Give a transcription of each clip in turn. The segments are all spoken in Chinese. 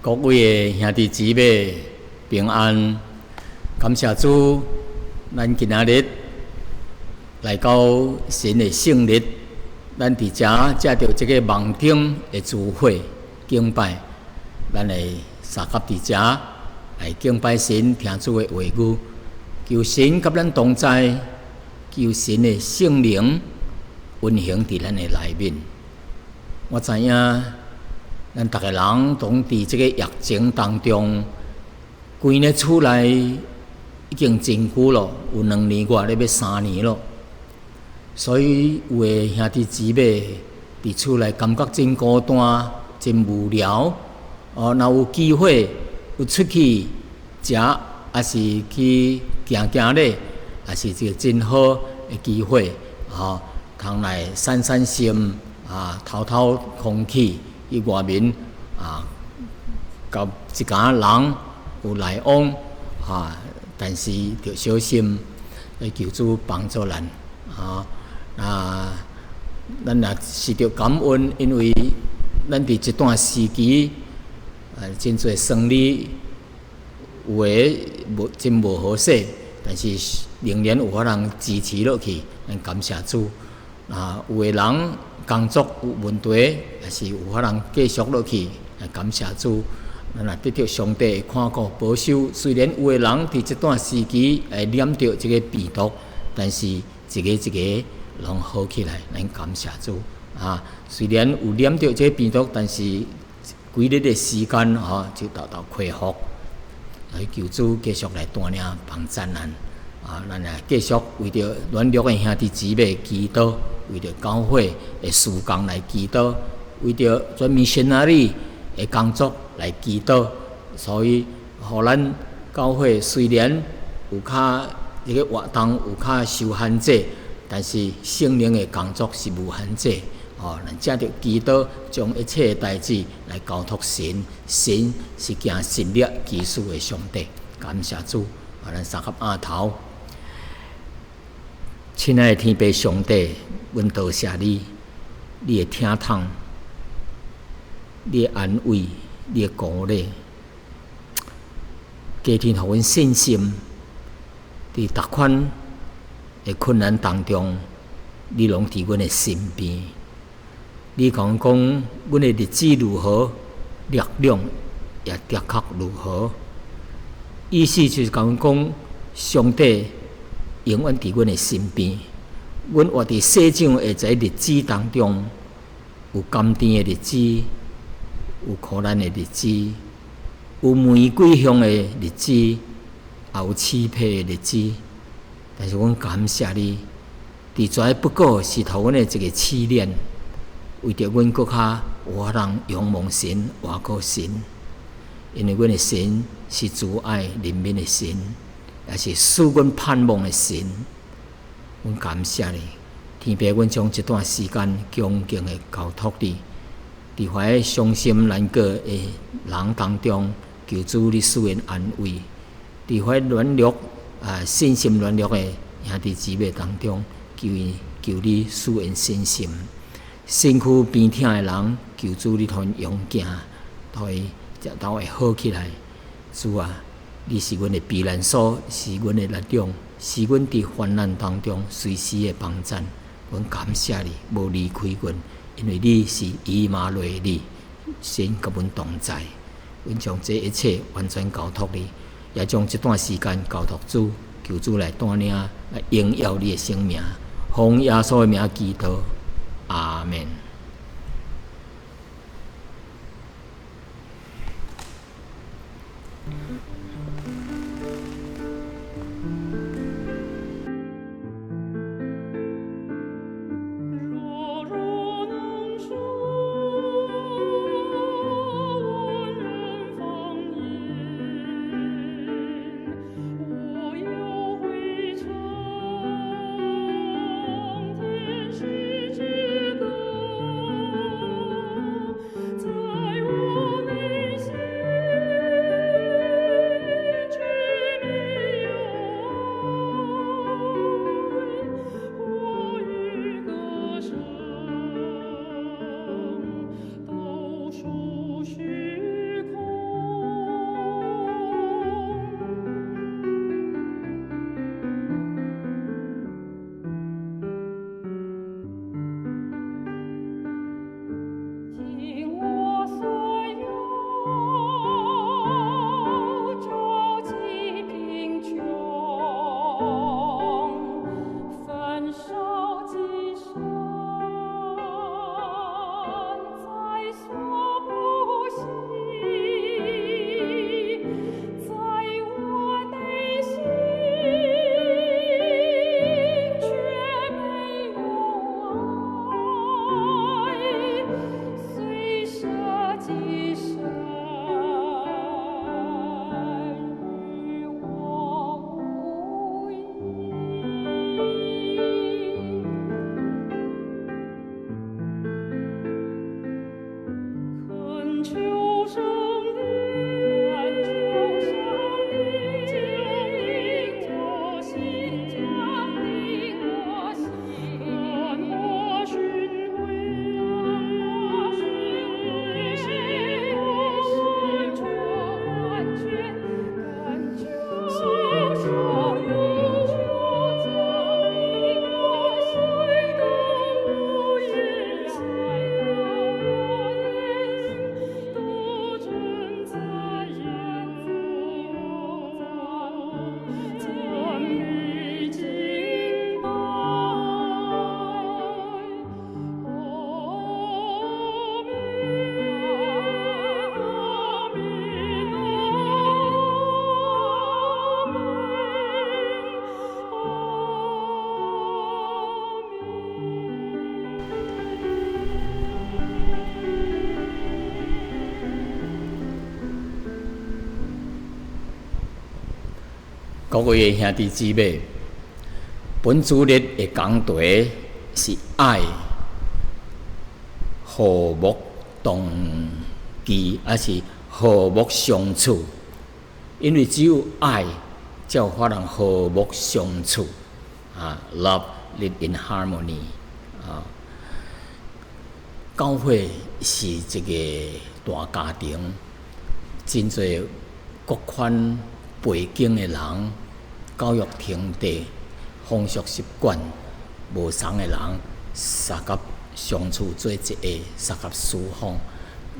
各位的兄弟姊妹平安，感谢主，咱今仔日来到神的圣日，咱伫遮借着这个梦顶的聚会敬拜，咱会三合伫遮来敬拜神，听主的话语，求神甲咱同在，求神的圣灵运行伫咱的内面。我知影。咱逐个人拢伫即个疫情当中，关咧厝内已经真久咯，有2年外咧要3年咯。所以有诶兄弟姊妹伫厝内感觉真孤单、真无聊。若有机会有出去食，还是去行行咧，也是一个真好诶机会。通来散散心，透透空气。去外面甲一家人有来往但是要小心，来求主帮助咱咱也是着感恩，因为咱伫这段时期真侪生理有诶真无好势，但是仍然有法人支持落去，咱感谢主。有诶人工作有问题，也是有法人继续落去，感谢主。咱也得到上帝的看顾保守。虽然有诶人伫这段时期染着这个病毒，但是一个一个拢好起来，咱感谢主。虽然有染着这个病毒，但是几日的时间就达到恢复。来求主继续来带领帮助咱。咱也继续为着软弱的兄弟姊妹祈祷。为着教会的事工来祈祷，为着全missionary的工作来祈祷，所以，互咱教会虽然有较这个活动有较受限制，但是圣灵的工作是无限制。咱借着祈祷，将一切的代志来交托神，神是行神力奇事的上帝。感谢主，咱三合额头。亲爱的天父上帝，阮多谢你，你的听痛，你的安慰，你的鼓励，加添互阮信心，伫逐款的困难当中，你拢伫阮的身边。你讲阮的日子如何，力量也的确如何。意思就是讲上帝永远伫阮的身边。阮活伫世上的这日子当中，有甘甜的日子，有苦难的日子，有玫瑰香的日子，也有刺皮的日子。但是阮感谢你，伫遮不过是互阮的一个试炼，为着阮搁较有法通仰望神、活过神。因为阮的神是慈爱怜悯的神，也是使阮盼望的神。阮感谢你，天父，阮将这段时间恭敬的交托你，伫怀伤心难过的人当中，求主你赐因安慰；伫怀软弱信心软弱的兄弟姊妹当中，求你赐因信心；身躯边疼的人，求主你互因勇健，都会好起来。主啊，你是阮的避难所，是阮的力量。是阮伫患难当中随时的帮衬，阮感谢你，无离开阮，因为你是以马内利，神甲阮同在。阮将这一切完全交托你，也将这段时间交托主，求主来带领，来荣耀你的生命，奉耶稣的名祈祷，阿门。世之歌。各位兄弟姊妹，本主日的讲题是爱、和睦同居，还是和睦相处？因为只有爱，才有法能和睦相处。Love live in harmony。教会是一个大家庭，真侪各款背景的人，教育程度、风俗习惯无同的人，相合相处做一个，相合侍奉，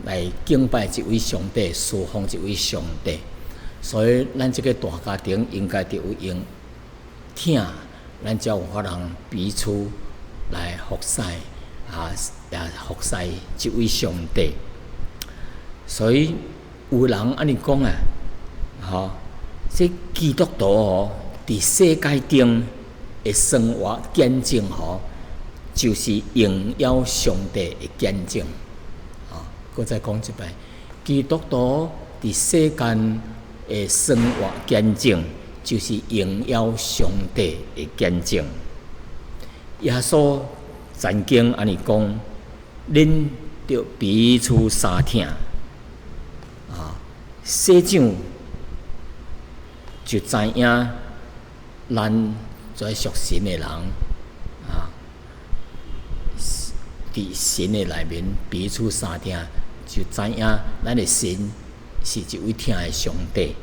来敬拜一位上帝，侍奉一位上帝。所以，咱这个大家庭应该着有用听，咱才有法能彼此来服侍也服侍这位上帝。所以有人安尼讲这基督徒伫世界中的生活见证就是荣耀上帝的见证。搁再讲一摆，基督徒伫世间的生活见证，就是荣耀上帝的见证。耶稣曾经安尼讲：恁着彼此相挺。师长就知影咱做属神的人伫神的内面彼此相挺，就知影咱的神是一位挺的上帝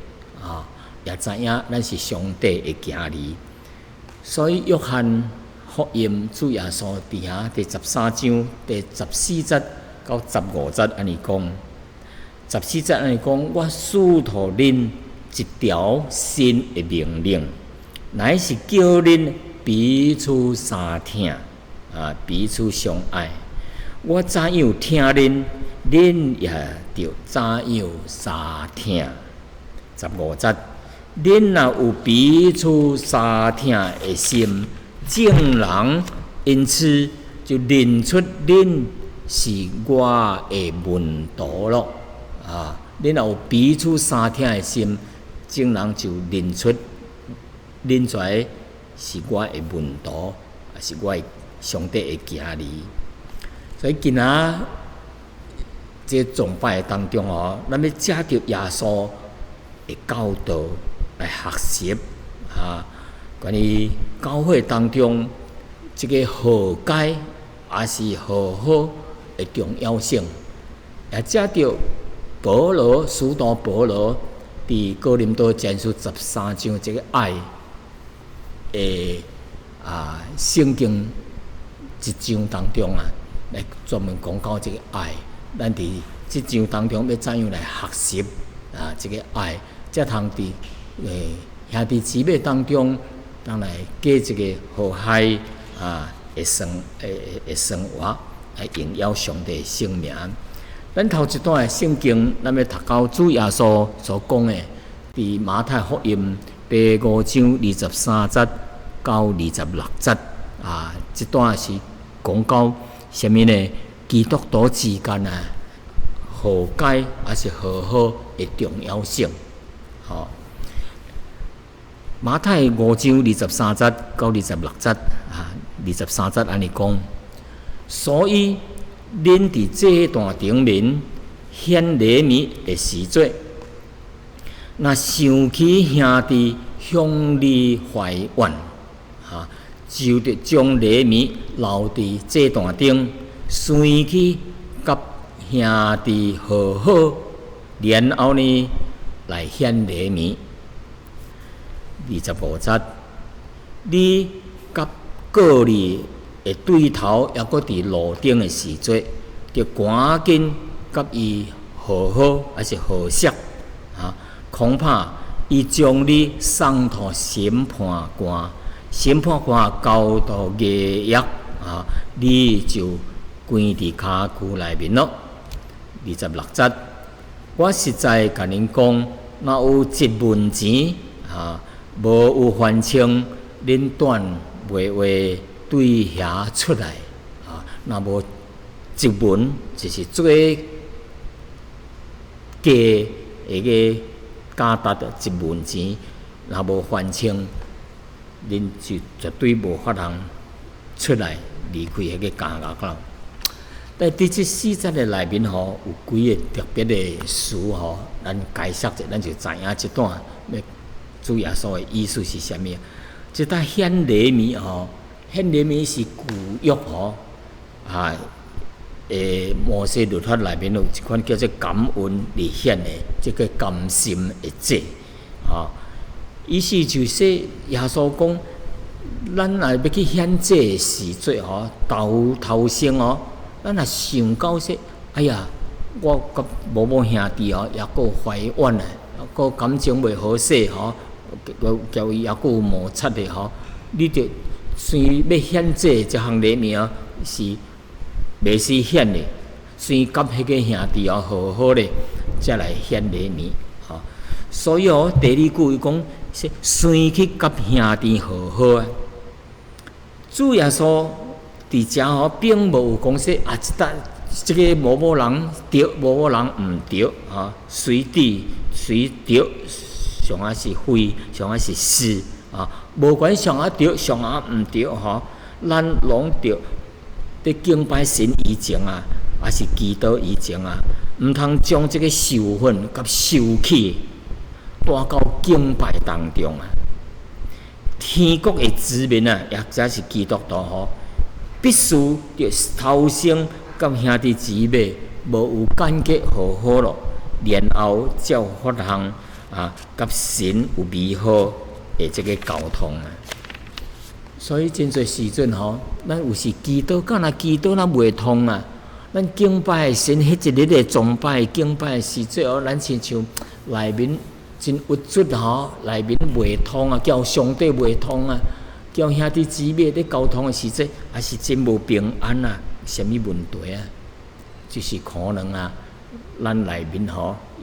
也知影咱是上帝的儿女。所以约翰福音主耶稣伫遐第13章第14节到15节安尼讲，14节安尼讲：我赐予恁一条新的命令，乃是叫恁彼此相挺，彼此相爱。我怎样听恁，恁也着怎样相挺。15节，恁若有彼此相挺的心，众人因此就认出恁是我的门徒咯。恁若有彼此相挺的心，众人就认出恁跩是我的门徒，也是我的上帝的儿女。所以今仔这崇拜当中咱要借着耶稣的教导来学习关于教会当中这个和解也是和好的重要性，也借着保罗使徒保罗伫哥林多前书13章这个爱的圣经一章当中来专门讲到这个爱。咱伫这章当中要怎样来学习这个爱，才通伫兄弟姊妹当中，当来过一个和谐的生活，来荣耀上帝的圣名。咱头一段的圣经，咱要读到主耶稣所讲的，伫马太福音第5章23节到26节这段是讲到什么呢？基督徒之间和解还是和好的重要性。马太5章23节到26节23节安尼讲，所以恁伫这段顶面献礼物的时节，若想起兄弟向你怀怨就得将礼物留伫这段顶，随去甲兄弟和好，然后呢来献礼物。25节，你甲个人的对头抑搁伫路顶的时节，就赶紧甲伊和好，还是和谐恐怕伊将你送到审判官，审判官交到夜夜你就关伫骹臼内面咯。26节，我实在甲恁讲，若有一文钱无有还清，恁短袂话对遐出来若无一文，就是最低个加达的一文钱，若无还清，恁就绝对无法通出来离开迄个监狱咯。但伫即4节的内面吼，有几个特别的词吼，咱解释者，咱就知影即段要主耶稣的意思是啥物。即段显礼物吼，显礼物是旧约吼摩西律法内面有一款叫做感恩礼献的，即个甘心的祭意思就是耶稣讲，咱若要去献祭的时阵吼，头先咱若想到说，哎呀，我甲某某兄弟也够怀怨啊，也够感情袂好势交伊也够有摩擦的你着先要献祭这项礼物是袂使献的，先甲迄个兄弟好好的，才来献礼物所以第2句伊讲是先去甲兄弟好好主耶稣伫遮并无讲说即个某某人对，某某人毋对谁对谁对，上啊是非，上啊是是无管上啊对，上啊毋对咱拢着伫敬拜神以前还是祈祷以前毋通将即个受愤甲受气带到敬拜当中天国的子民也则是基督徒必须着头先甲兄弟姊妹无有感觉好好咯，然后才有法通甲神有美好的这个沟通所以真侪时阵咱有时祈祷，敢若祈祷咱袂通咱敬拜神迄一日的崇拜敬拜的时阵咱亲像内面真郁卒内面袂通叫上帝袂通叫兄弟姊妹咧沟通的时阵，也是真无平安什么问题就是可能咱内面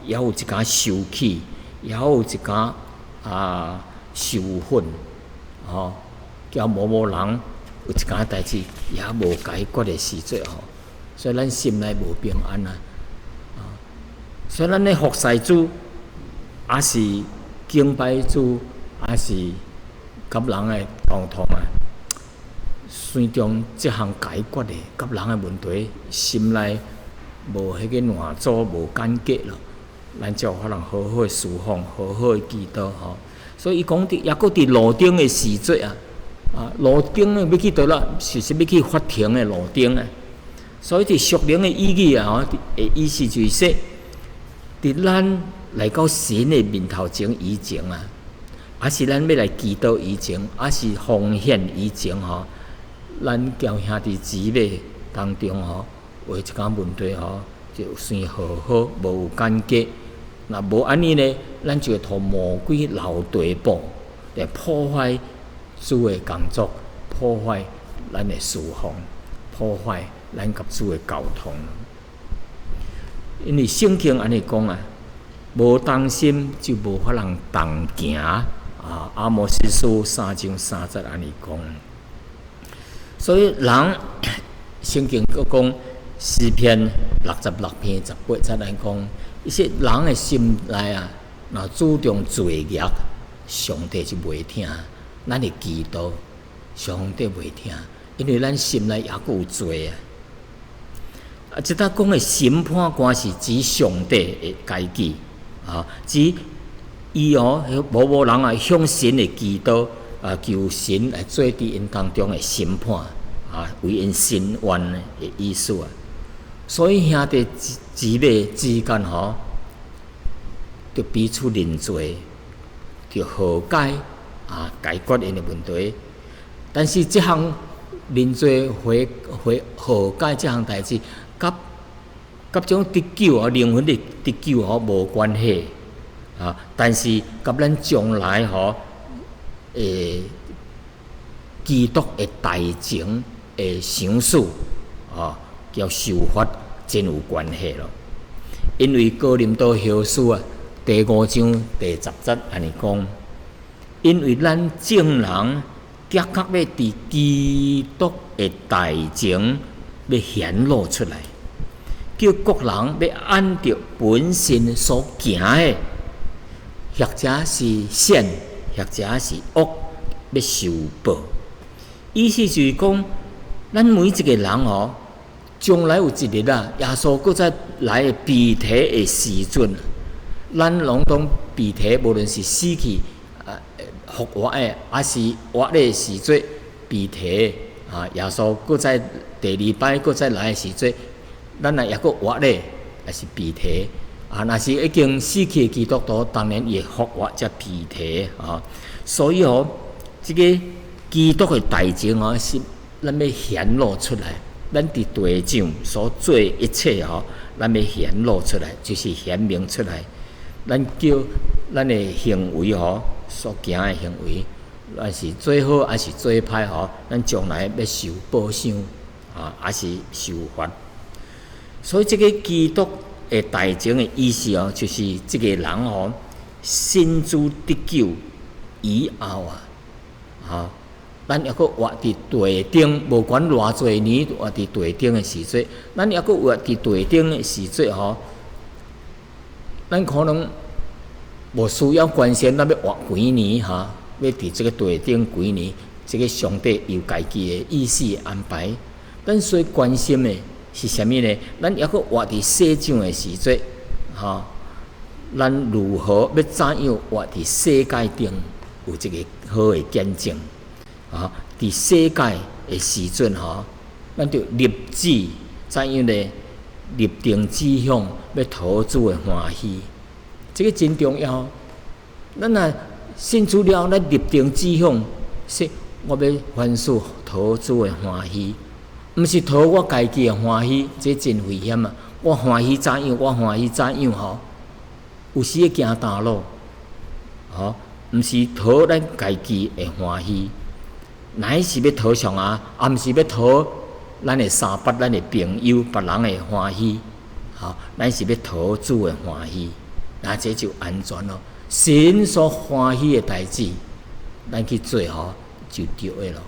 也有一寡受气，也有一寡受愤叫某某人有一寡代志也无解决的时阵所以咱心内无平安所以咱咧服侍主，也是敬拜主，也是甲人的沟通随中即项解决的甲人的问题，心内无迄个难做，无感觉咯，咱才有法通好好的侍奉，好好的祈祷所以伊讲也搁伫路顶的时阵路顶要去倒啦，是要去法庭的路顶所以伫属灵的意义意思就是说，伫咱来到神的面头前以前还是咱要来祈祷以前，还是奉献以前咱交兄弟姊妹当中有一寡问题就先好好无有感觉。若无安尼呢，咱就会互魔鬼留地步来破坏主的工作，破坏咱的侍奉，破坏咱甲主的沟通。因为圣经安尼讲无当心就无法通同行阿摩司书3章3节安尼讲。所以人圣经佫讲诗篇66篇18节来讲，伊说人的心内若注重罪孽，上帝就袂听；咱的祈祷，上帝袂听，因为咱心内也佫有罪即搭讲的审判官是指上帝的家己指伊某某人向神的祈祷求神来做伫因当中的审判为因伸冤的意思所以兄弟姊妹之间就彼此认罪，就和解解决因的问题。但是这项认罪和解这项代志，甲种得救灵魂的得救无关系但是甲咱将来基督的大情的赏赐叫受罚真有关系咯。因为哥林多后书第5章第10节安尼讲，因为咱众人的确要伫基督的大情要显露出来，叫各人要按照本身所行的，或者是善，或者是恶要受报。意思就是讲，咱每一个人将来有一日耶稣搁再来被提的时阵，咱拢当被提，无论是死去复活的，还是活的时阵被提耶稣搁再第二摆搁再来的时阵，咱也搁活的，也是被提。若是已经死去的基督徒，当然也复活才被提所以这个基督的大情是咱要显露出来。咱伫地上所做一切咱要显露出来，就是显明出来。咱叫咱的行为所行的行为，还是做好还是做歹咱将来要受报赏还是受罚。所以这个基督的大情的意思就是这个人信主得救以后咱还阁活伫地顶，无管偌侪年活伫地顶的时阵，咱还阁活伫地顶的时阵咱可能无需要关心咱要活几年要伫这个地顶几年，这个上帝有家己的意思安排。咱所关心的是啥物呢？咱还阁活伫世上的时阵咱如何要怎样活伫世界顶有一个好的见证伫世界的时阵咱就立志怎样呢？立定志向，要讨主的欢喜，这个真重要。咱信主了，咱立定志向，说我要凡事讨主的欢喜，毋是讨我家己的欢喜，这真危险我欢喜怎样，我欢喜怎样有时会行大路毋是讨咱家己的欢喜。乃是要讨上毋是要讨咱的三八、咱的朋友、别人的欢喜，咱是要讨主的欢喜，这就安全咯。神所欢喜的代志，咱去做就对的咯。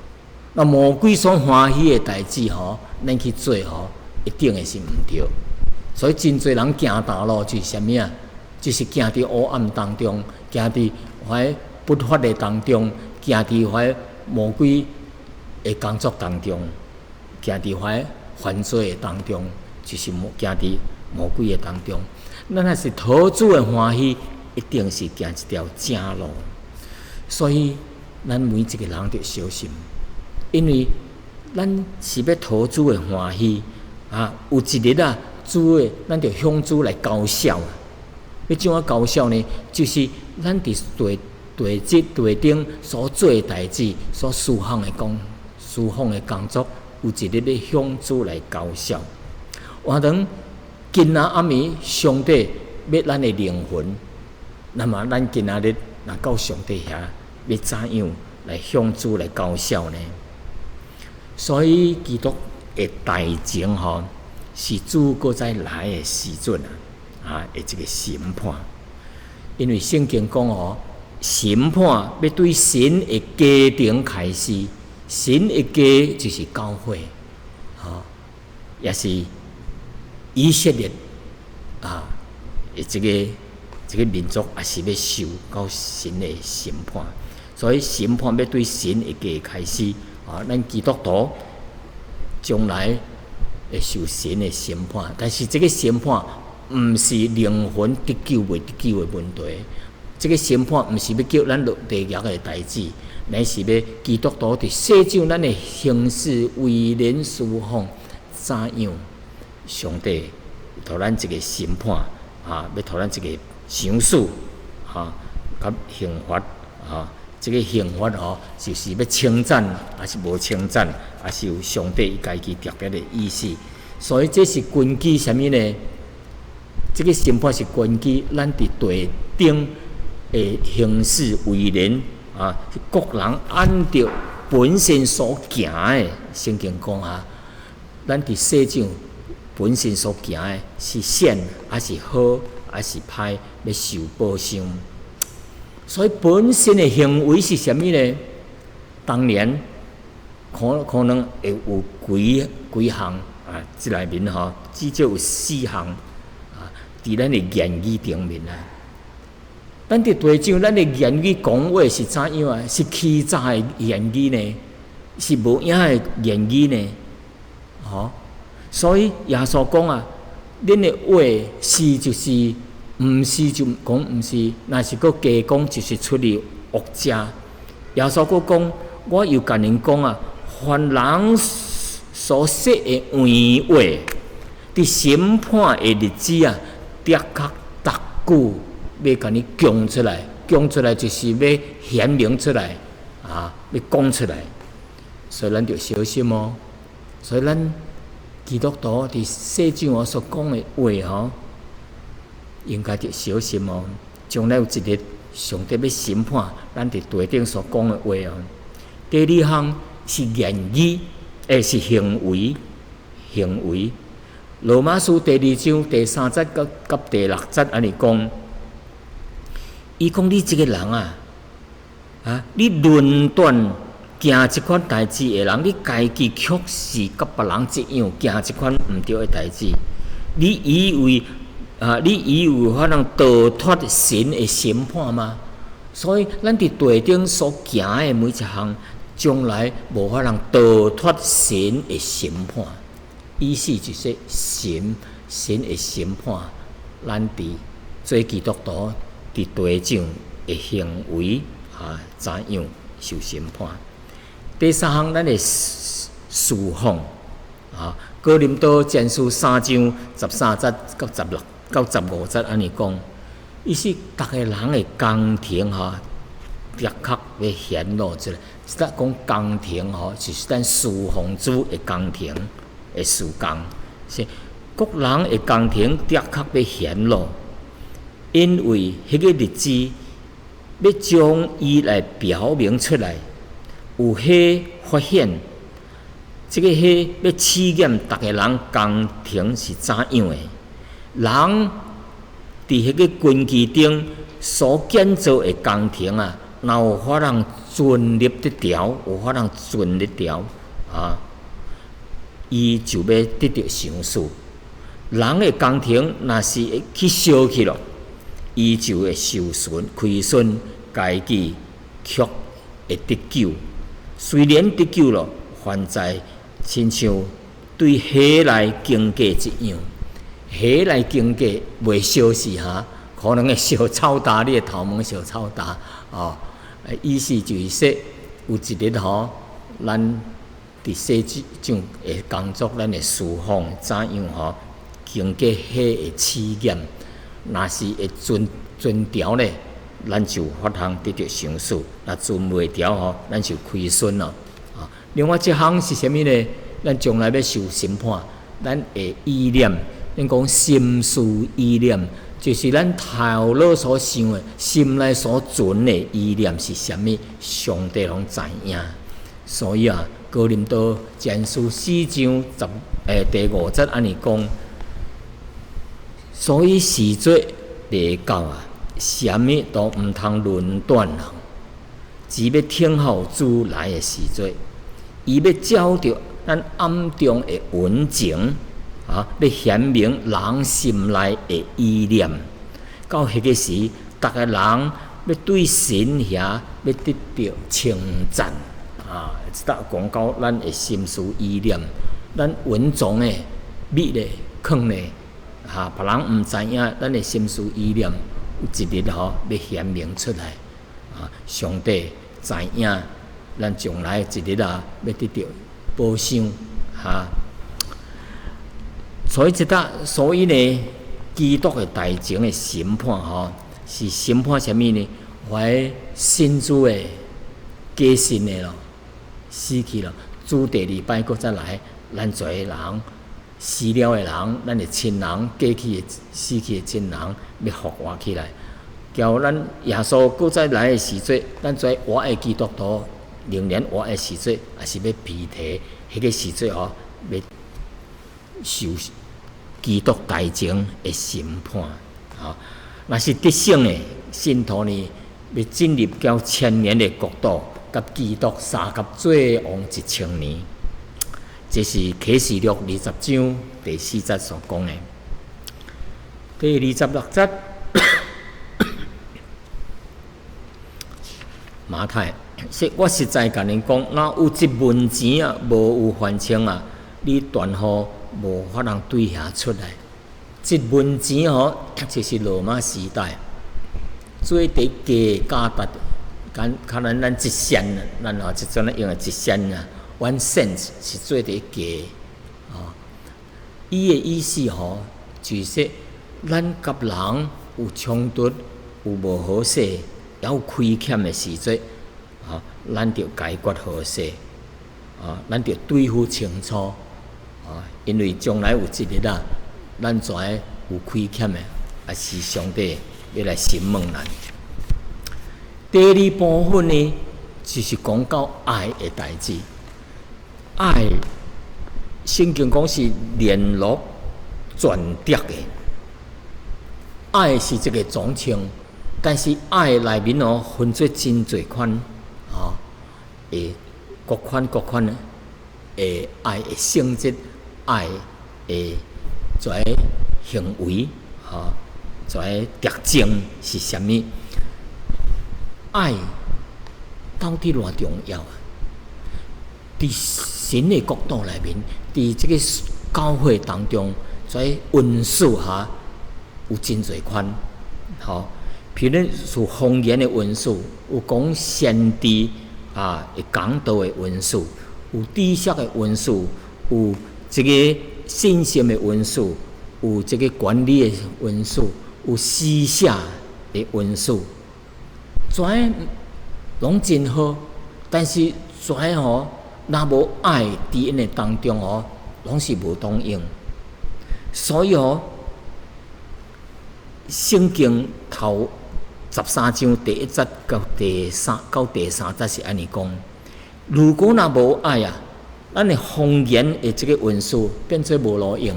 那魔鬼所欢喜的代志咱去做一定的是毋对。所以真侪人行大路就是啥物就是行伫黑暗当中，行伫怀不法的当中，行伫怀魔鬼的工作当中，行伫怀犯罪的当中，就是行伫魔鬼的当中。咱若是讨主的欢喜，一定是行一条正路。所以咱每一个人要小心，因为咱是要讨主的欢喜有一日主的咱就向主来交笑。要怎样交笑呢？就是咱伫地顶所做的代志，所施放的工作，有一日要向主来交笑。换成今仔暗暝，上帝要咱的灵魂，那么咱今仔日若到上帝遐，要怎样来向主来交笑呢？所以基督的大情是主搁再来的时阵的这个审判。因为圣经讲审判要对神的家庭开始，神的家就是教会也是以色列这个民族也是要受到神的审判。所以审判要对神的家开始咱基督徒将来会受神的审判，但是这个审判毋是灵魂得救未得救的问题。这个审判毋是要叫咱落地狱的代志，乃是要基督徒伫世上咱的行事为人侍奉怎样，上帝互咱一个审判要互咱一个赏赐甲刑罚这个刑罚就是要称赞还是无称赞，还是有上帝家己特别的意思。所以这是根据什么呢？这个审判是根据咱伫地顶的行事为人各人按照本身所行的，圣经讲咱伫世上本身所行的是善还是好还是歹，要受报赏。所以本身的行为是什么呢？当然可能会有几项这内面至少有4项伫咱的言语顶面咱伫地上，咱的言语讲话是怎样啊？是欺诈的言语呢？是无影的言语呢？所以耶稣讲啊，恁的话是就是，毋是就讲毋是，若是佫加讲就是出于恶者。耶稣佫讲，我又甲恁讲啊，凡人所说的圆话，伫审判的日子啊，的确逐句要甲你讲出来，讲出来就是要显明出来啊，要讲出来。所以咱着小心哦。所以咱基督徒伫圣经我所讲的话应该着小心哦。将来有一日上帝要审判咱伫地顶所讲的话第二项是言语，是行为。罗马书第2章第3节到第6节安尼讲，伊讲你这个人你论断行这款代志的人，你家己确实甲别人一样行这款毋对的代志，你以为有法能逃脱神的审判吗？所以咱伫地顶所行的每一项，将来无法能逃脱神的审判。意思就是神的审判，咱伫做基督徒伫地上的行为怎样受审判？第三项，咱的侍奉哥林多前书3章13节到16到15节安尼讲，意思逐个人的工程的确要显露出来。咱讲工程就是咱侍奉主的工程的事工，是各人的工程的确要显露，因为迄个日子要将伊来表明出来。有迄发现，这个迄要试验逐个人工程是怎样的。人伫迄个根基顶所建造的工程若有法通顺利得调，有法通顺利调伊就要得到赏赐。人的工程若是会去烧去咯，伊就会受损亏损，家己却会得救。虽然得救了，还在亲像对火来经过一样，火来经过袂烧死可能会烧臭大，你的头毛烧臭大意思就是说，有一日咱伫世上的工作，咱的侍奉怎样经过火的试验，若是会遵调咧，咱就法通得到赏赐；若遵袂调咱就亏损咯。另外一项是啥物呢？咱将来要受审判，咱的意念，咱讲心思意念，就是咱头脑所想的、心内所存的意念是啥物，上帝拢知影。所以哥林多前书4章第5节安尼讲，所以时节未到啥物都毋通论断人，只要听候主来的时节，伊要照着咱暗中的温情要显明人心内的意念。到迄个时，逐个人要对神遐要得到称赞即搭讲到咱的心思意念，咱稳重的、密的、肯的别人毋知影咱的心思意念，有一日要显明出来上帝知影咱将来一日要得到保障所以呢，基督的大情的审判是审判啥物呢？怀信主的假信的咯，死去了，主第2摆再来，咱做的人死了的人，咱的亲人过去的死去的亲人要复活起来，叫咱耶稣再来的时节，咱做活的基督徒，仍然活的时节，也是要披提迄个时节要受基督大情的审判若是得胜的信徒呢，要进入到千年的国度，甲基督三甲做王1000年。这是启示录20章第4节所讲的。第26节马太，说我实在甲恁讲，若有一文钱啊，无有还清啊，你断好无法通对遐出来。一文钱吼，就是罗马时代做伫价值，可能咱一仙，咱吼即阵咧用一仙啊，1 cent 是做伫价哦。伊诶意思吼，就是说咱甲人有冲突，有无好势，也有亏欠诶时阵，啊，咱着解决好势，啊，咱着对付清楚，啊，因为将来有一日啊，咱跩有亏欠诶，也是上帝要来审问咱。第二部分呢，就是讲到爱诶代志。爱，圣经讲是联络全德诶。爱是这个总称，但是爱内面哦分做真侪款，啊，各款诶爱诶性质，爱诶一个行为，啊，一个特征是啥物？爱到底偌重要啊？伫神诶角度内面，伫这个教会当中，所以恩赐哈有真侪款，吼，譬如是方言诶恩赐，有讲先知啊，会讲道诶恩赐，有知识诶恩赐，有这个信心诶恩赐，有这个管理诶恩赐，有思想诶恩赐。跩拢真好，但是跩吼，若无爱伫因诶当中吼，拢是无当用。所以吼，圣经头13章第1节到第3节是安尼讲：如果若无爱啊，咱诶方言诶即个文书变做无路用；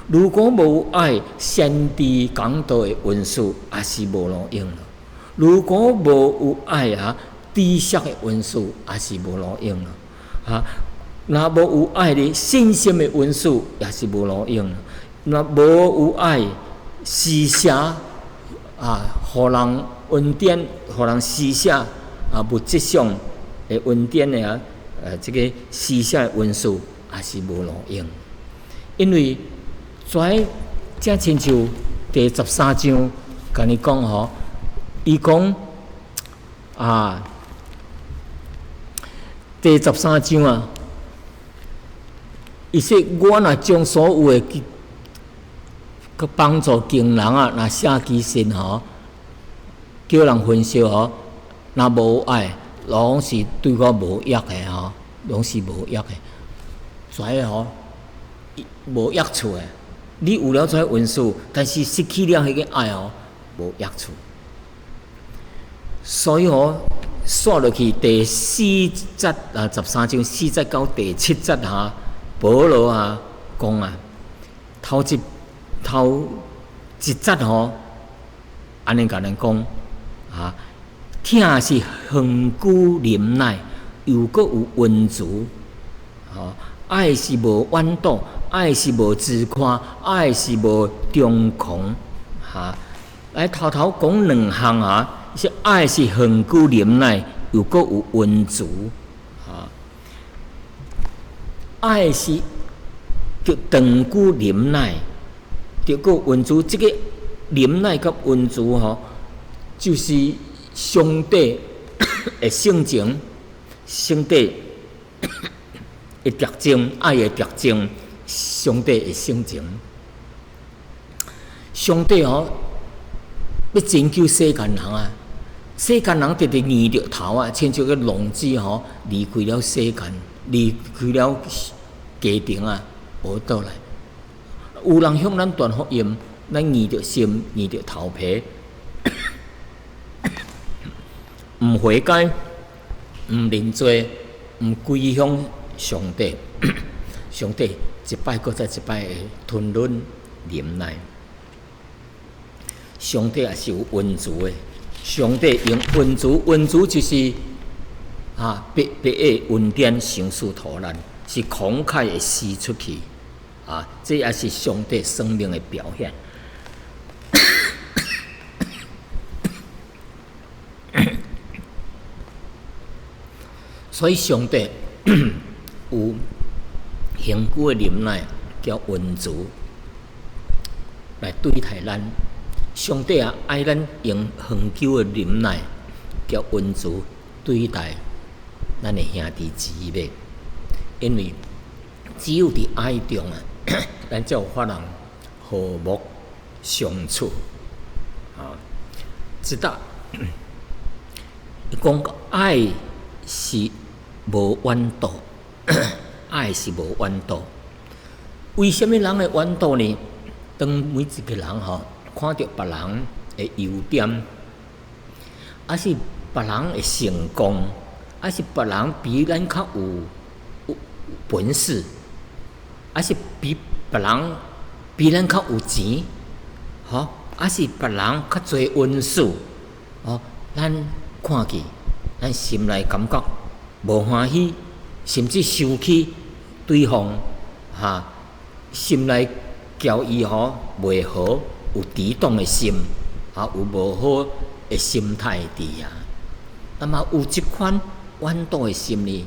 如果无爱，先知讲道诶文书也是无路用了。如果无有爱啊，知识诶文书也是无路用了。啊，若无有爱的信心诶文书也是无路用了。若无有爱，施舍啊，互人恩典，互人施舍啊，物质上诶恩典诶啊，这个施舍诶文书也是无路用。因为跩正亲像第13章甲你讲吼。伊讲啊，第13章啊，伊说我若将所有诶去帮助穷人啊，若写记信吼，叫人分享吼，若无爱，拢是对我无益诶吼，拢是无益诶。跩吼，无益处诶。你有了跩文书，但是失去了迄个爱吼，无益处。所以刷落去第4节啊，13章4节到第7节哈，保罗啊讲啊，头一节吼，安尼甲咱讲啊，疼是恒久忍耐，又搁有温慈，吼，爱是无怨妒，爱是无自夸，爱是无张狂，哈，来头讲2项啊。说爱是恒久忍耐，又搁有温慈，啊，爱是叫长久忍耐，又搁温慈。这个忍耐甲温慈吼，就是上帝的性情，上帝的特征，爱的特征，上帝的性情。上帝吼要拯救世间人啊！世间人直直硬着头啊，亲像个浪子吼，离开了世间，离开了家庭啊，无倒来。有人向咱传福音，咱硬着心，硬着头皮，毋悔改，毋认罪，毋归向上帝，上帝一摆搁再一摆的吞忍忍耐。上帝也是有温慈的。上帝用温慈，温慈就是啊，白的恩典成事土咱，是慷慨的施出去啊，这也是上帝生命的表现。所以上帝有恒久的忍耐，叫温足来对待咱。上帝啊，爱咱用恒久的忍耐，叫温足对待咱的兄弟姊妹，因为只有伫爱中啊，咱才有法通和睦相处。知道伊讲爱是无温度，爱是无温度。为什么人会温度呢？当每一个人看到别人的优点，还是别人的成功，还是别人比咱较有本事，还是比别人比咱较有钱，还是别人较侪温数，咱看去，咱心内感觉无欢喜，甚至生气对方，心内交伊袂好，有抵挡的心，有无好的心态伫啊。那么有即款温度的心呢，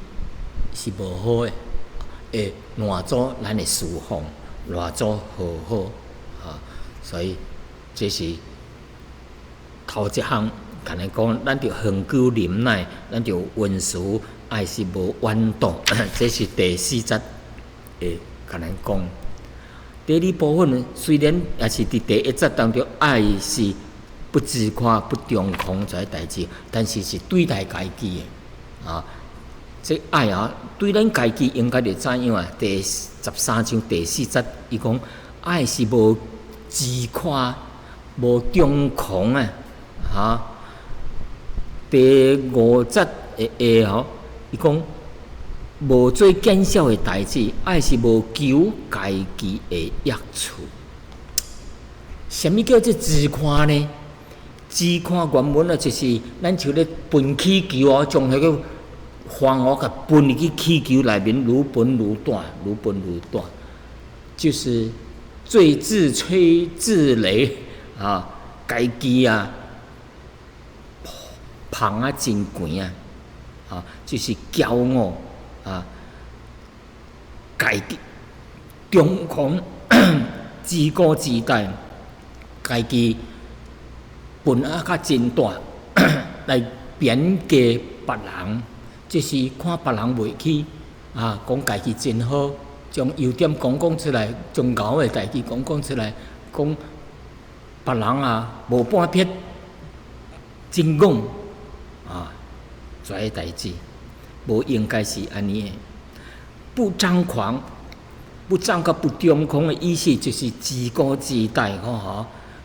是无好的，会乱做咱的侍奉，乱做和好，所以这是头一项。可能讲，咱着恒久忍耐，咱着温柔，爱是无温度，这是第4节会可能讲。第2部分呢，虽然也是伫第1节当中，爱是不自夸、不张狂这些代志，但是是对待家己的这爱对咱家己应该着怎样啊？第13章第4节，伊讲爱是无自夸、无张狂第5节的下伊讲无做见笑的代志，爱是无求家己的益处。什么叫做自夸呢？自夸原文就是咱像咧分气球将迄个风甲分入去气球内面，愈分愈大，愈分愈大，就是最自吹自擂家己捧真悬就是骄傲家己张狂自高自大，家己分较真大来贬低别人，就是看别人袂起讲家己真好，将优点讲出来，将牛的代志讲出来，讲别人无半撇真戆这些代志无应该是安尼的。不张狂、不张甲不张狂的意思，就是自高自大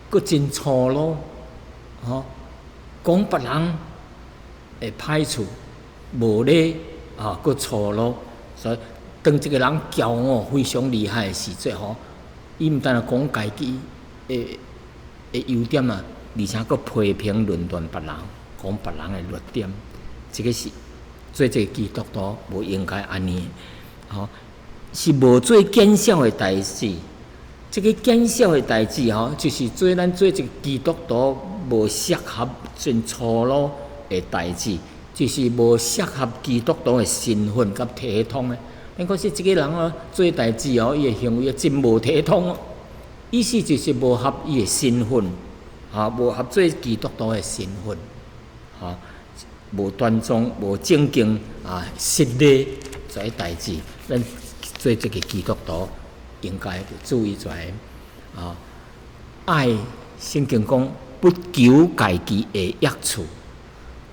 佫真粗鲁讲别人的歹处，无礼佫粗鲁。所以当一个人骄傲非常厉害的时阵伊毋但讲家己的优点而且佫批评论断别人，讲别人的弱点。这个是做一个基督徒无应该安尼是无做见笑的代志。这个见笑的代志就是做咱做一个基督徒无适合真粗鲁的代志，就是无适合基督徒的身份甲体统的。咱可是这个人做代志伊的行为真无体统意思就是无合伊的身份无合做基督徒的身份无端庄、无正经失礼这些代志，咱做这个基督徒应该注意在爱圣经讲不求家己的益处，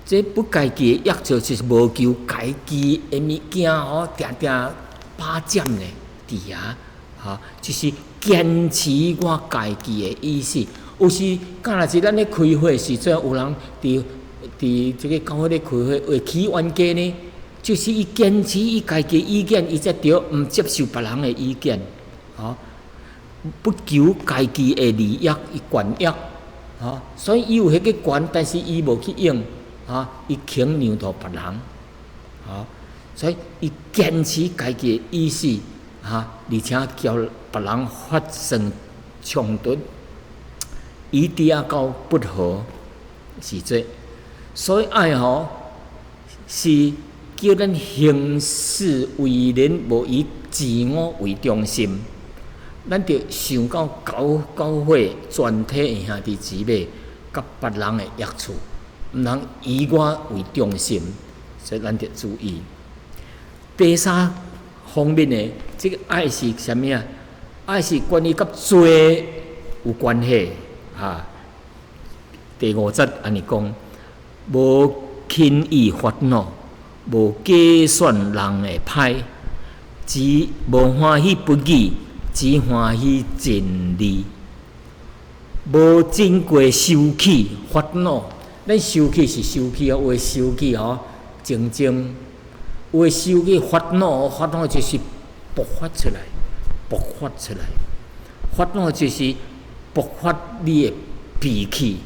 这不家己的益处就是无求家己的物件定定霸占的伫就是坚持我家己的意思。有时敢若是咱咧开会时阵，有人伫这个教会咧开会会起冤家呢，就是伊坚持伊家己意见，伊才对，毋接受别人的意见不求家己的利益伊权益所以伊有迄个权，但是伊无去用伊倾让到别人所以伊坚持家己的意思而且叫别人发生冲突，以致到不和是这。所以爱是叫咱行事为人无以自我为中心，咱着想到教会全体兄弟姊妹甲别人的益处，毋通以我为中心，所以咱着注意。第三方面的这个爱是啥物啊？爱是关于甲罪有关系啊。第5节安尼讲，无轻易发怒，无计算人的歹，只无欢喜不义，只欢喜真理。无经过生气发怒，咱生气是生气哦，有诶生气哦，静静；有诶生气发怒，发怒就是爆发出来，爆发出来。发怒就是爆发你诶脾气。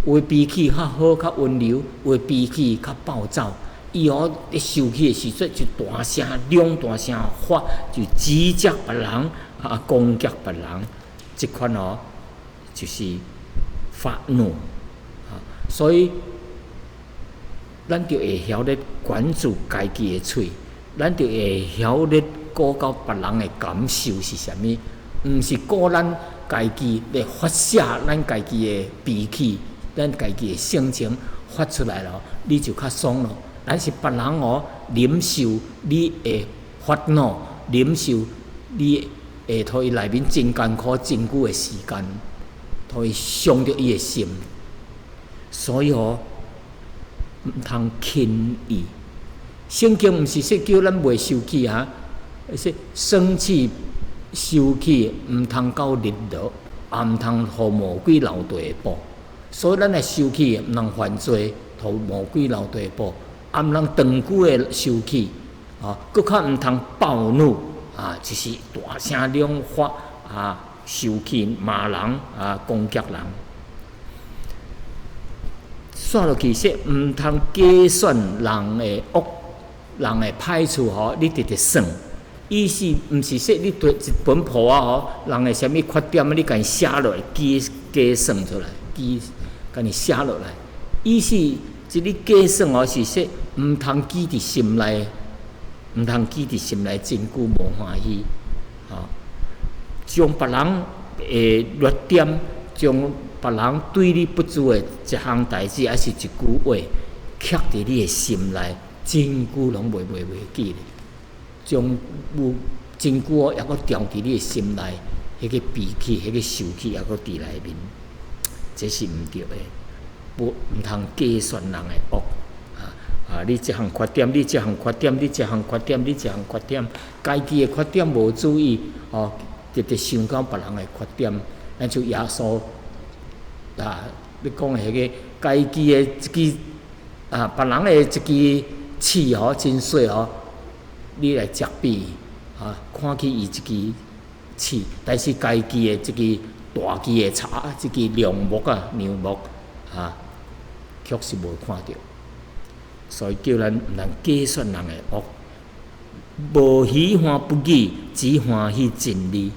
有诶脾气较好，较温柔；有诶脾气较暴躁。伊哦，咧生气诶时阵就大声量大声发，就指责别人攻击别人。即款哦，就是发怒所以咱就会晓咧管住家己诶喙，咱就会晓咧顾到别人诶感受是啥物，毋是顾咱家己咧发泄咱家己诶脾气。咱家己诶性情发出来了，你就较爽咯。但是别人哦，忍受你诶发怒，忍受你会互伊内面真艰苦、真久诶时间，互伊伤着伊诶心。所以哦，毋通轻易。圣经毋是说叫咱袂生气啊，说生气、生气毋通到日落，也毋通互魔鬼留地步。所以咱诶生气毋通犯罪，互魔鬼留地步，也毋通长久诶生气，搁较毋通暴怒就是大声量发生气骂人攻击人。煞落去说毋通计算人诶恶，人诶歹处你直直算。意思毋是说你对一本簿人诶啥物缺点你家己写落来计算出来，甲你写落来，意思即你计算是说，毋通记伫心内，毋通记伫心内真久无欢喜，将别人的弱点，将别人对你不足的一项代志，还是一句话，刻伫你的心内，真久拢袂记咧，将有真久也阁调伫你的心内，迄个脾气、迄个受气也阁伫内面。这是毋对的，毋通计算人的恶你这项缺点，你这项缺点，你这项缺点，你这项缺点，家己的缺点无注意直直想到别人的缺点，咱就耶稣你讲的迄个家己的一支别人的一支刺真细你来责备看起伊一支刺，但是家己的一支大支的叉，即支梁木娘木确实无看到，所以叫咱毋通计算人的恶，无喜欢不义，只欢喜真理。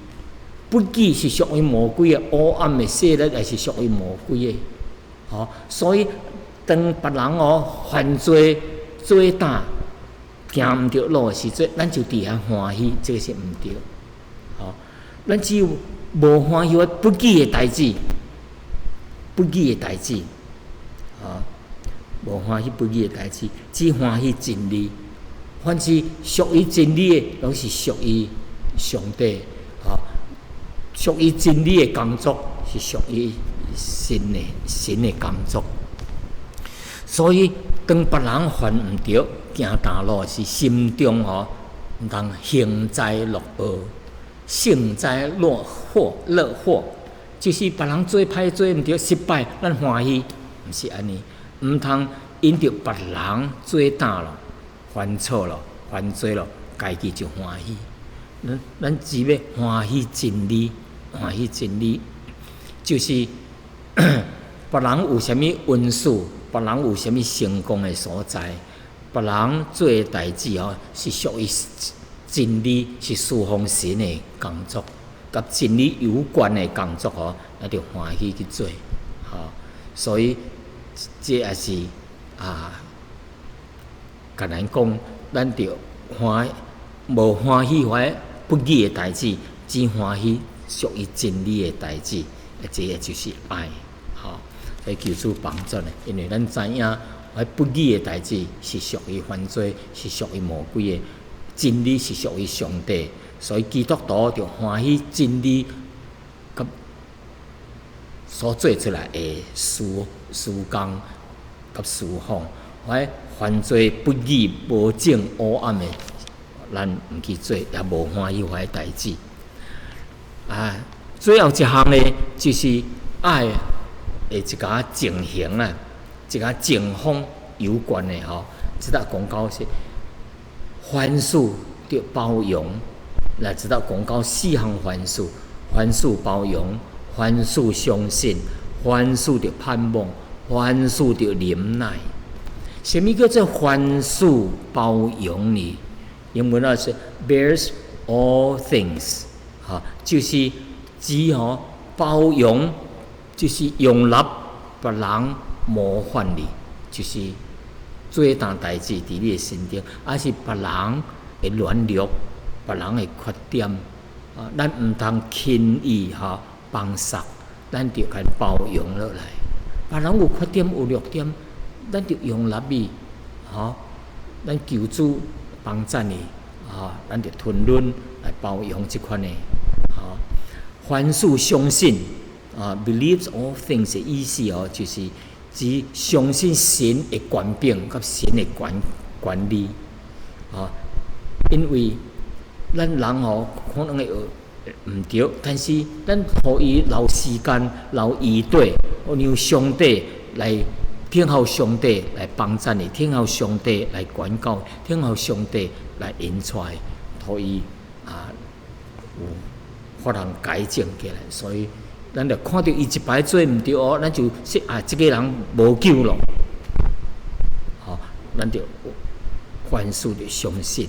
不义是属于魔鬼的，黑暗的势力也是属于魔鬼的。所以当别人犯罪做胆行毋着路的时阵，咱就伫遐欢喜，这个是毋对。咱只有无欢喜不义的代志，不义的代志，无欢喜不义的代志，只欢喜真理。凡是属于真理的，拢是属于上帝，属于真理的工作，是属于神的工作。所以，当别人犯毋着，行大路是心中毋通幸灾乐祸。幸灾乐祸，就是别人做歹做毋着失败，咱欢喜，毋是安尼。毋通因着别人做胆咯，犯错咯，犯罪咯，家己就欢喜。咱只要欢喜真理，欢喜真理，就是别人有啥物恩赐，别人有啥物成功的所在，别人做的代志是属于真理，是侍奉神的工作，甲真理有关的工作那就欢喜去做。所以这也是甲咱讲，咱着无欢喜怀不义的代志，只欢喜属于真理的代志，这个就是爱。所以求主帮助呢，因为咱知影，不义的代志是属于犯罪，是属于魔鬼的；真理是属于上帝，所以基督徒就欢喜真理，甲所做出来的事工甲事项，犯罪不义、无正黑暗的，咱毋去做，也无欢喜代志。最后一项呢，就是爱的一个情形啊，一个情况有关的知道讲到是凡事着包容，来知道讲到4项凡事：凡事包容，凡事相信，凡事着盼望，凡事着忍耐。什么叫做凡事包容呢？英文是 bears all things， 就是指包容，就是容纳别人模范你，就是做单代志伫你的身顶，还是别人的软弱，别人的缺点，咱毋通轻易放杀，咱着该包容落来。别人有缺点有弱点，咱着容纳伊，咱求主帮助你，咱着吞忍来包容即款的，凡事相信，believes all things 的意思就是指相信神的权柄甲神的管理，因为咱人可能会毋对，但是咱互伊留时间、留意对，让上帝来听候上帝来帮助你，听候上帝来管教，听候上帝来引出来，互伊有法通改正起来。所以咱着看到伊一摆做毋对咱就说这个人无救咯。咱着凡事着相信，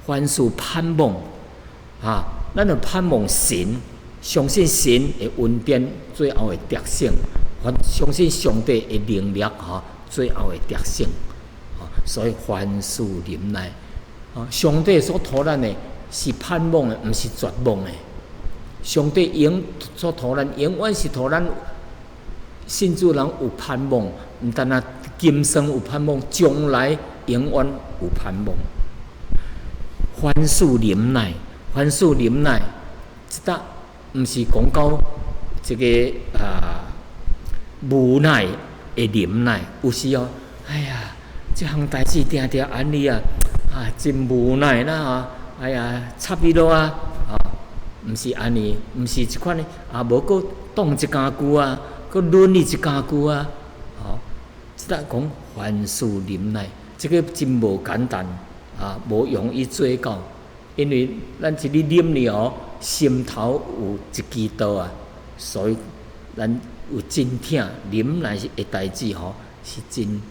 凡事盼望咱着盼望神，相信神的恩典最后的得胜，相信上帝的能力最后的得胜。所以凡事忍耐，上帝所托咱的是盼望的，毋是绝望的。上帝所托咱永远是托咱信主人有盼望，毋但今生有盼望，将来永远有盼望。凡事忍耐，凡事忍耐，这搭毋是讲到这个无奈的忍耐，有时哎呀，这项代志定定安尼真无奈啦哎呀，插伊落毋是安尼，毋是即款无搁动一家句搁忍你一家句即搭讲凡事忍耐，这个真无简单无容易做到，因为咱一日忍了心头有一支刀所以咱有真疼忍耐的代志是真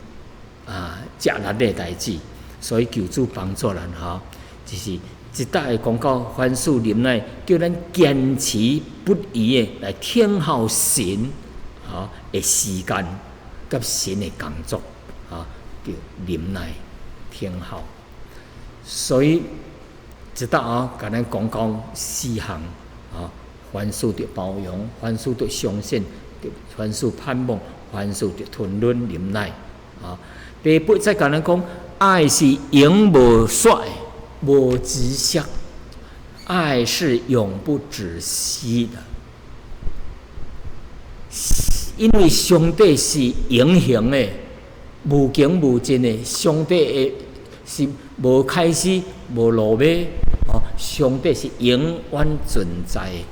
吃力的代志，所以求主帮助咱就是一搭会讲到凡事忍耐，叫咱坚持不移的来听候神的时间，甲神的工作叫忍耐听候。所以一搭甲咱讲到4项凡事着包容，凡事着相信，凡事盼望，凡事着吞忍忍耐第8再甲咱讲，爱是永无衰，无止息，爱是永不止息的。因为上帝是永恒的、无穷无尽的，上帝的是无开始、无落尾上帝是永远存在的。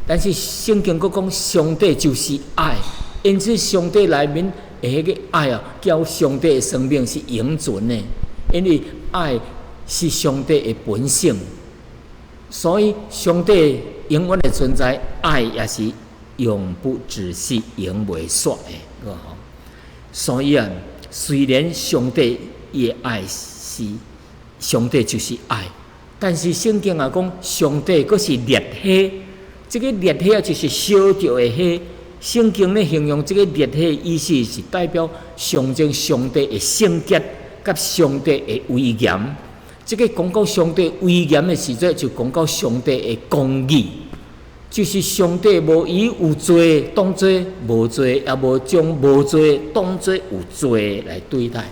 但是圣经佫讲，上帝就是爱，因此上帝内面的迄个爱叫上帝的生命是永存的，因为爱是上帝的本性，所以上帝永远的存在，爱也是永不止息、永袂煞的。所以虽然上帝的爱是上帝就是爱，但是圣经讲上帝佫是烈火，这个烈火就是烧着的火。圣经咧形容这个烈火的意思是代表象征上帝的圣洁甲上帝的威严。这个讲到上帝威严的时阵，就讲到上帝的公义，就是上帝无以有罪当罪，无罪也无将无罪当做有罪来对待。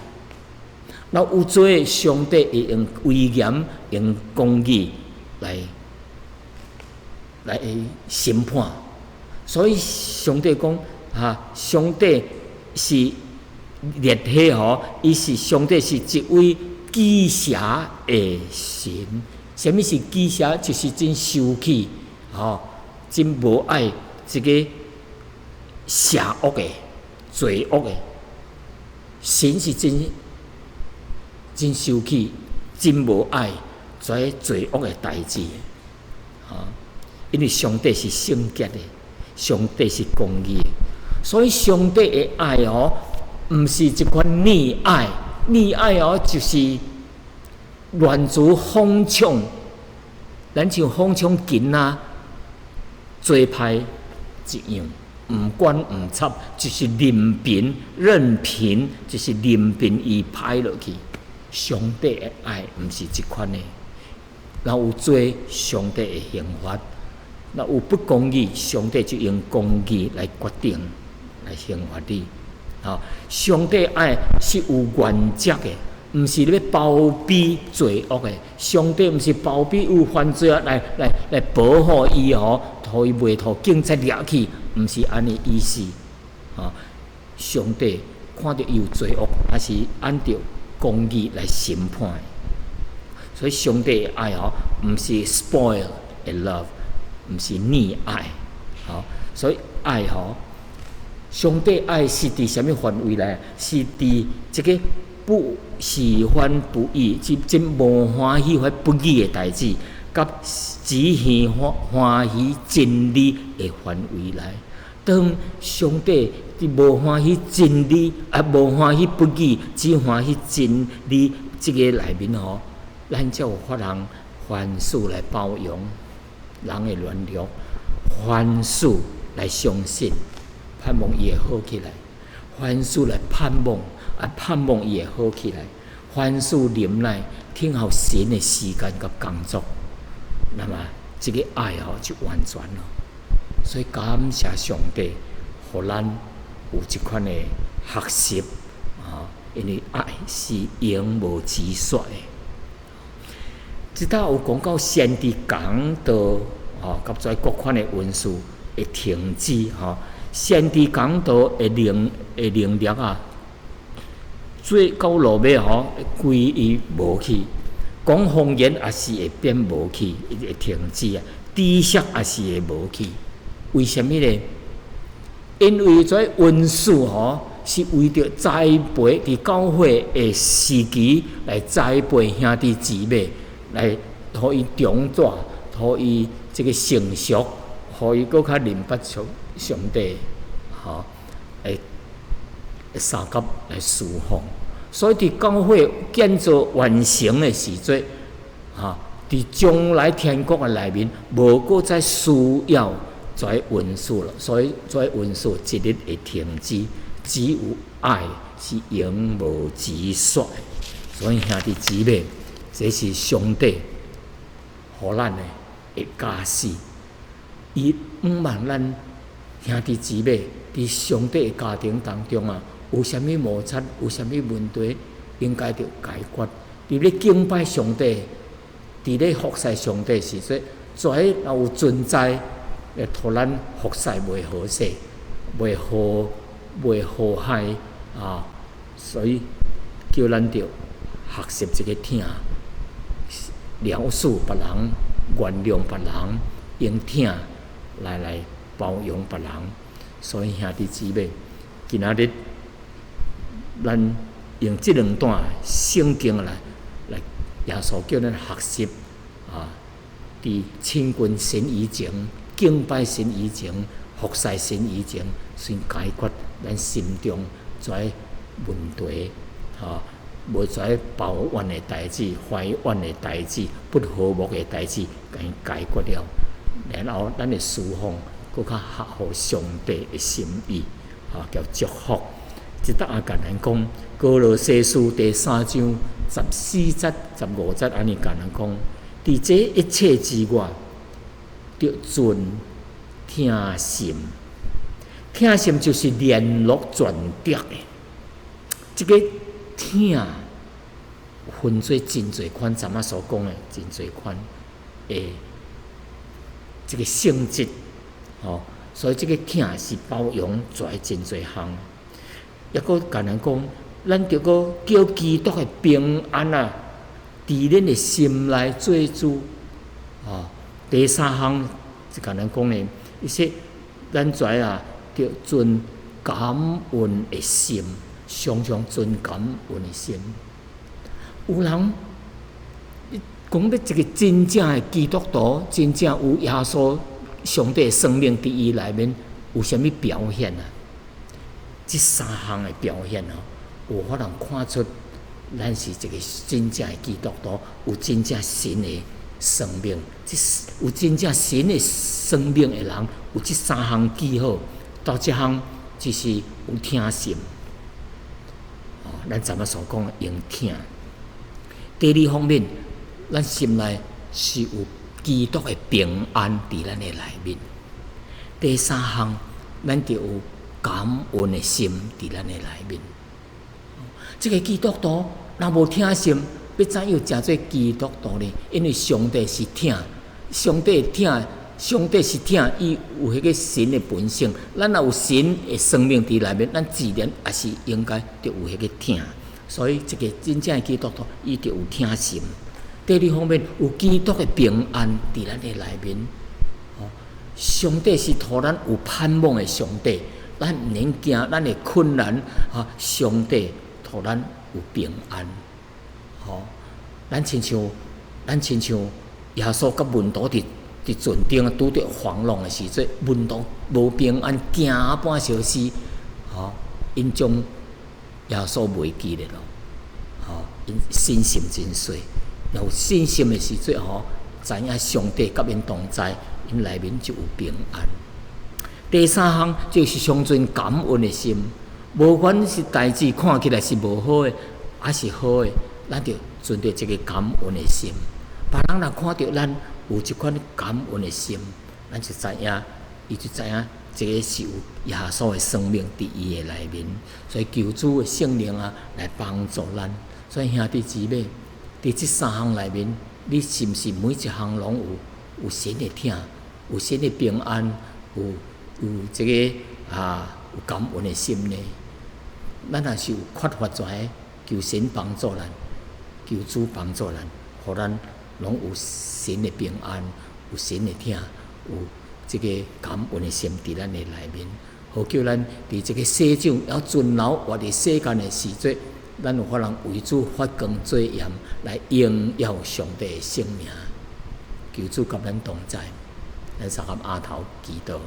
那有罪，上帝会用威严、用公义来审判。所以上帝讲上帝是列迄伊是上帝是一位记邪的神。什么是记邪？就是真生气，真无爱这个邪恶的、罪恶的。神是真生气，真无爱这罪恶的代志。因为上帝是圣洁的，上帝是公义的，所以上帝的爱毋是一款溺爱，溺爱就是乱如风冲，咱像风冲紧做歹一样，毋管毋插，就是任凭，就是任凭伊歹落去。上帝的爱毋是即款的，若有罪，上帝的刑罚；若有不公义，上帝就用公义来决定，来刑罚你。上帝爱是有原则的，毋是要包庇罪恶的。上帝毋是包庇有犯罪来保护伊互伊袂互警察抓去，毋是安尼意思。上帝看到伊有罪恶，也是按照公义来审判的。所以上帝的爱毋是 spoil 的 love， 毋是溺爱。所以爱上帝爱是伫什么范围内？是伫这个不喜欢不义，真无欢喜或不义的代志，甲只喜欢喜真理的范围内。当上帝伫无欢喜真理，无欢喜不义，只欢喜真理这个内面咱才有法人凡事来包容，人会原谅，凡事来相信。盼望伊会好起来，凡事来盼望伊会好起来，凡事忍耐，听候神的时间甲工作，那么这个爱就完全了。所以感谢上帝，互咱有这款的学习因为爱是永无止息的。即搭有讲到先知讲道甲在各款的文字会停止先知讲道会能力最到落尾会归于无去。讲方言也是会变无去，会停止知识也是会无去。为什么呢？因为这文字是为着栽培伫教会的时期来栽培兄弟姊妹，来互伊长大，互伊这个成熟，互伊搁较明白上帝来三甲来侍奉。所以伫教会建造完成的时阵伫将来天国的内面，无搁再需要这文字了。所以这文字一日会停止，只有爱是永无止息的。所以兄弟姊妹，这是上帝互咱的家事，伊毋望咱兄弟姊妹伫上帝的家庭当中有啥物摩擦，有啥物问题，应该着解决。伫咧敬拜上帝，伫咧服侍上帝时阵，做若有存在，会互咱服侍袂好势，袂和谐所以叫咱着学习这个听，了解别人，原谅别人，用听来包容别人。所以兄弟姊妹，今仔日咱用这两段圣经来耶稣叫咱学习伫亲近神以前、敬拜神以前、服侍神以前，先解决咱心中这问题无这抱怨的代志、怀怨的代志、不和睦的代志，甲伊解决了，然后咱的侍奉更较合乎上帝的心意叫祝福。即搭也甲咱讲，歌罗西书第3章14节、15节安尼甲咱讲，伫这一切之外，要存听心。听心就是联络全德的。这个听分做真侪款，咱们所讲的真侪款的这个性质，所以这个听是包容在真侪项。抑个甲咱讲，咱着个叫基督的平安啊，伫恁的心内做主。第3项就甲咱讲的，伊说咱知啊，着存感恩的心。常常存感恩的心。有人讲要一个真正的基督徒，真正有耶稣上帝的生命伫伊内面，有啥物表现啊？这3项的表现有法通看出咱是一个真正的基督徒，有真正神的生命。有真正神的生命的人，有这3项记号，到这项就是有听心。咱昨仔所讲的用听。第2方面，咱心内是有基督的平安伫咱的内面。第3项，咱就有感恩的心伫咱的内面。这个基督徒若无听心，要怎样真做基督徒呢？因为上帝是听，上帝是听，伊有迄个神的本性。咱若有神的生命伫内面，咱自然也是应该着有迄个听。所以，一个真正的基督徒，伊着有听心。第2方面，有基督的平安伫咱的内面。上帝是互咱有盼望的上帝，咱毋免惊咱的困难。上帝互咱有平安。咱亲像耶稣甲门徒伫船顶拄着风浪的时阵，门徒无平安，惊半小时，因将耶稣袂记咧咯。因信心真衰，有信心的时阵，知影上帝甲因同在，因内面就有平安。第3项就是常存感恩的心，无管是代志看起来是无好的，还是好的，咱就存着这个感恩的心。别人若看到咱有这款感恩的心，咱就知影，伊就知影这个是有耶稣的生命伫伊的内面，所以求主的圣灵来帮助咱。所以兄弟姊妹，伫这3项内面，你是毋是每一项拢有神的听，有神的平安，有这个有感恩的心呢？咱若是有缺乏遮个，求神帮助咱，求主帮助咱，互咱拢有神的平安，有神的听，有这个感恩的心伫咱的内面，好叫咱伫这个世上要存留活伫世间的时阵，咱有法通为主发光做盐，来荣耀上帝的圣名。求主甲咱同在，咱三合阿头祈祷。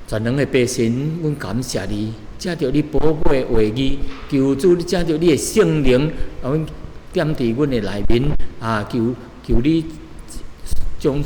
全能的百姓，阮感谢你，借着你宝贝的话语，求主你借着你的圣灵，阮点伫阮的内面，求你将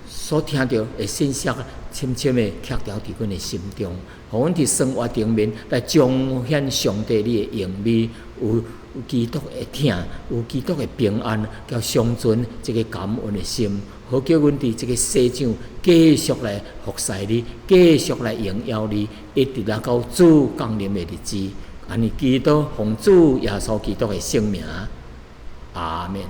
所听到的信息，深深的刻条伫阮的心中，互阮伫生活顶面来彰显上帝你的荣美，有基督的听，有基督的平安，叫相存这个感恩的心，好叫阮伫这个世上继续来服侍你，继续来荣耀你，一直来到主降临的日子。安尼基督奉主耶稣基督的圣名，阿门。